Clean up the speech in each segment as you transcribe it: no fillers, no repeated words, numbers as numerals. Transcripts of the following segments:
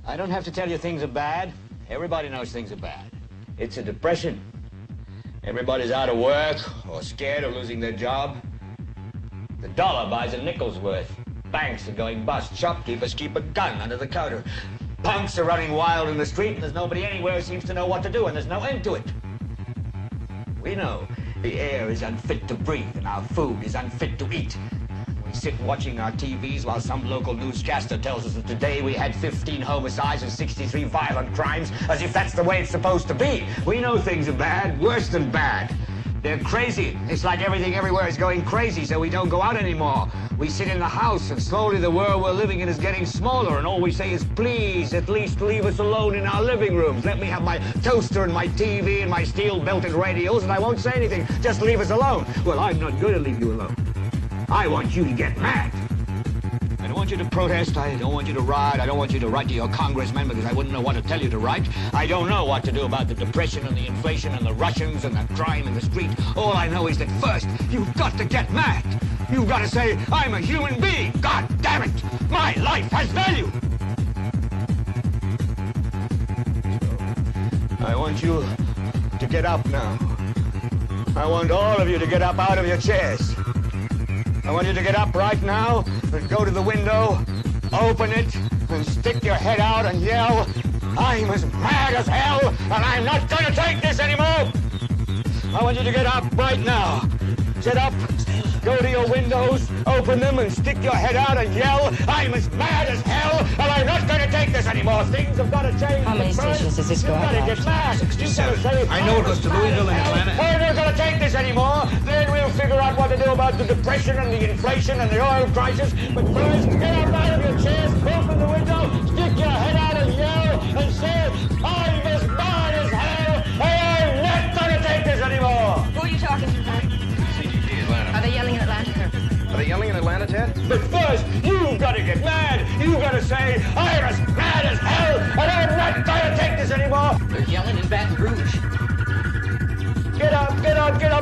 I don't have to tell you things are bad. Everybody knows things are bad. It's a depression. Everybody's out of work or scared of losing their job. The dollar buys a nickel's worth. Banks are going bust. Shopkeepers keep a gun under the counter. Punks are running wild in the street, and there's nobody anywhere who seems to know what to do, and there's no end to it. We know the air is unfit to breathe, and our food is unfit to eat. We sit watching our TVs while some local newscaster tells us that today we had 15 homicides and 63 violent crimes, as if that's the way it's supposed to be. We know things are bad, worse than bad. They're crazy. It's like everything everywhere is going crazy, so we don't go out anymore. We sit in the house, and slowly the world we're living in is getting smaller, and all we say is, please, at least leave us alone in our living rooms. Let me have my toaster and my TV and my steel-belted radios, and I won't say anything. Just leave us alone. Well, I'm not going to leave you alone. I want you to get mad. I don't want you to protest. I don't want you to riot. I don't want you to write to your congressman because I wouldn't know what to tell you to write. I don't know what to do about the depression and the inflation and the Russians and the crime in the street. All I know is that first, you've got to get mad. You've got to say, I'm a human being. God damn it. My life has value. So, I want you to get up now. I want all of you to get up out of your chairs. I want you to get up right now and go to the window, open it, and stick your head out and yell, I'm as mad as hell, and I'm not going to take this anymore. I want you to get up right now. Get up, go to your windows, open them, and stick your head out and yell, I'm as mad as hell, and I'm not going to take this anymore. Things have got to change. How many stations does this go out? You've got to get mad. 67. I know it goes to Louisville and Atlanta. We're not going to take this anymore. Then we'll figure out what to do about the depression and the inflation and the oil crisis. But first, get up out of your chairs, open the window, stick your head out and yell, and say, I'm as mad as hell, and I'm not going to take this anymore. Who are you talking to, Ted? CGT Atlanta. Are they yelling in Atlanta? Are they yelling in Atlanta, Ted? But first, you've got to get mad. You've got to say, I'm as mad as hell, and I'm not going to take this anymore. They're yelling in Baton Rouge. Get up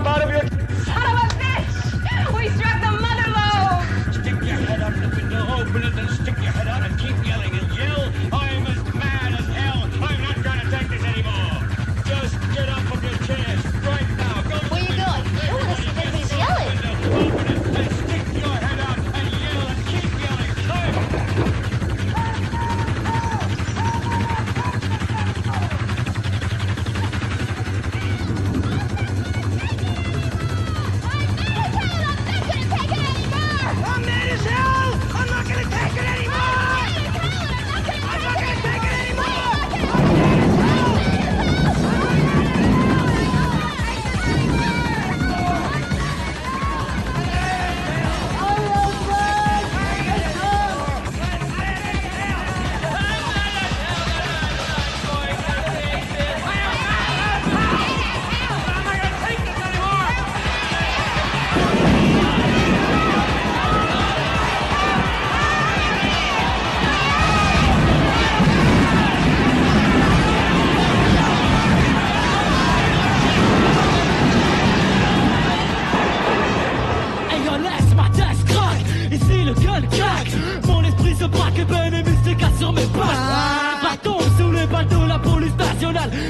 out of your... Son of a bitch! We struck the mother lode! Stick your head out the window, open it, and stick your head out and keep yelling and yell, I'm as mad as hell. I'm not going to take this anymore. Just get up from your chairs right now. Go to Where you going? I don't want to see everybody's yelling. open it and stick your head out and yell and keep yelling.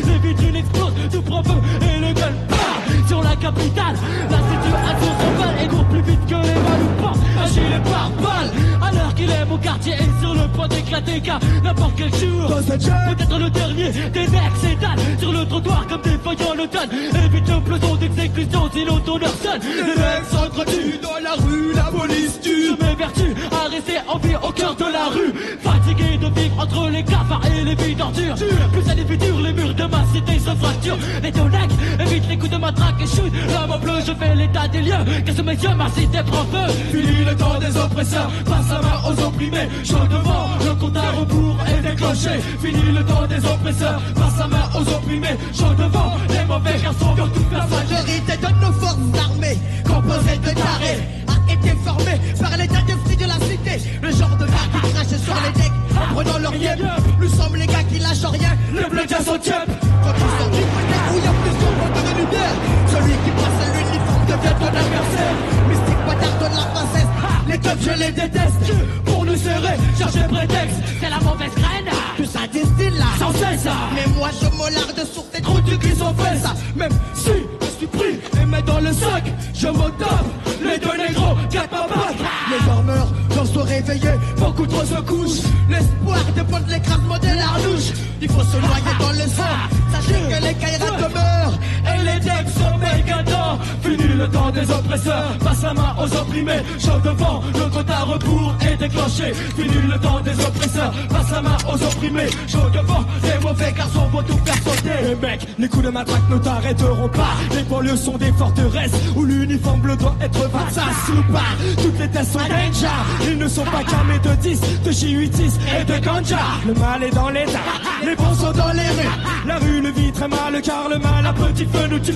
Les vitrines explosent, tout prend feu et le gun part sur la capitale. La situation s'emballe et court plus vite que les balles ou pas. Un gilet pare-balles, alors qu'il est mon quartier est sur le point d'éclater car n'importe quel jour peut-être le dernier des mecs s'étalent sur le trottoir comme des feuilles en automne. Évite le peloton d'exécution sinon ton heure sonne. Les mecs s'entretuent dans la rue, la police tue. Je m'évertue à rester en vie au cœur de la rue. Fatigué de vivre entre les cafards et les vies d'ordures. Plus ça les dure, les murs de ma cité se fracturent. Les tonacs évite les coups de matraque et shoot. L'homme bleu, je fais l'état des lieux. Qu'est-ce que messieurs, ma cité prend feu. Fini le temps des oppresseurs, passe la main aux opprimés. Chant devant, le compte à rebours est déclenché. Fini le temps des oppresseurs, passe la main aux opprimés. Chant devant, les mauvais garçons vont tout faire salir. Majorité de nos forces armées, composées de tarés, a été formée par l'état d'esprit de la cité. Le genre de gars qui crache sur les decks en prenant leur yep. Nous sommes les gars qui lâchent rien, le bled à son tchep. Quand tu sors du côté où il y a plus d'ombre que de lumière, celui qui passe à l'uniforme devient ton adversaire. Mystique bâtard de la princesse, les keufs je les déteste. Pour nous serrer, chercher prétexte, C'est la mauvaise graine. Que ça moi je molarde sur tes trous du cul sont faits ça. Même si je suis pris et mets dans le sac, je m'en tape. Les deux négros, quatre papas. Les dormeurs doivent se réveiller, beaucoup trop se couchent. L'espoir dépend de l'écrasement de l'arlouche. Il faut se noyer dans le sang. Sachez que les caïras demeurent et les decks sont mégadants. Fini le temps des oppresseurs, passe la main aux opprimés. Choc devant, le compte à rebours est déclenché. Fini le temps des oppresseurs, passe la main aux opprimés. Choc devant, les mauvais garçons vont tout faire sauter. Les mecs, les coups de matraque ne t'arrêteront pas. Les banlieues sont des forteresses où l'uniforme bleu doit être Vatsas ou pas. Toutes les tests sont danger. Ils ne sont pas camés de 10, de J8-10 et de ganja. Le mal est dans les arts, les bons sont dans les rues. La rue le vit très mal car le mal à petit feu nous tue.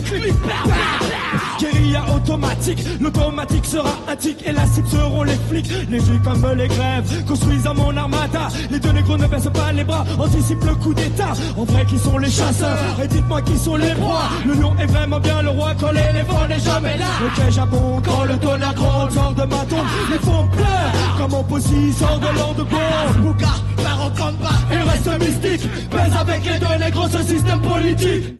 Guérilla automatique, l'automatique sera un tic et la cible seront les flics. Les juifs comme les grèves construisent à mon armada. Les deux négros ne baissent pas les bras, anticipent le coup d'état. En vrai qui sont les chasseurs, et dites-moi qui sont les proies. Le lion est vraiment bien le roi quand l'éléphant n'est jamais là. Ok j'abonde quand le tonnerre gronde, sort de ma tombe. Les faux pleurent comme mon possi sort de l'an de bombe. Bouga, part en combat et reste mystique. Pèse avec les deux négros ce système politique.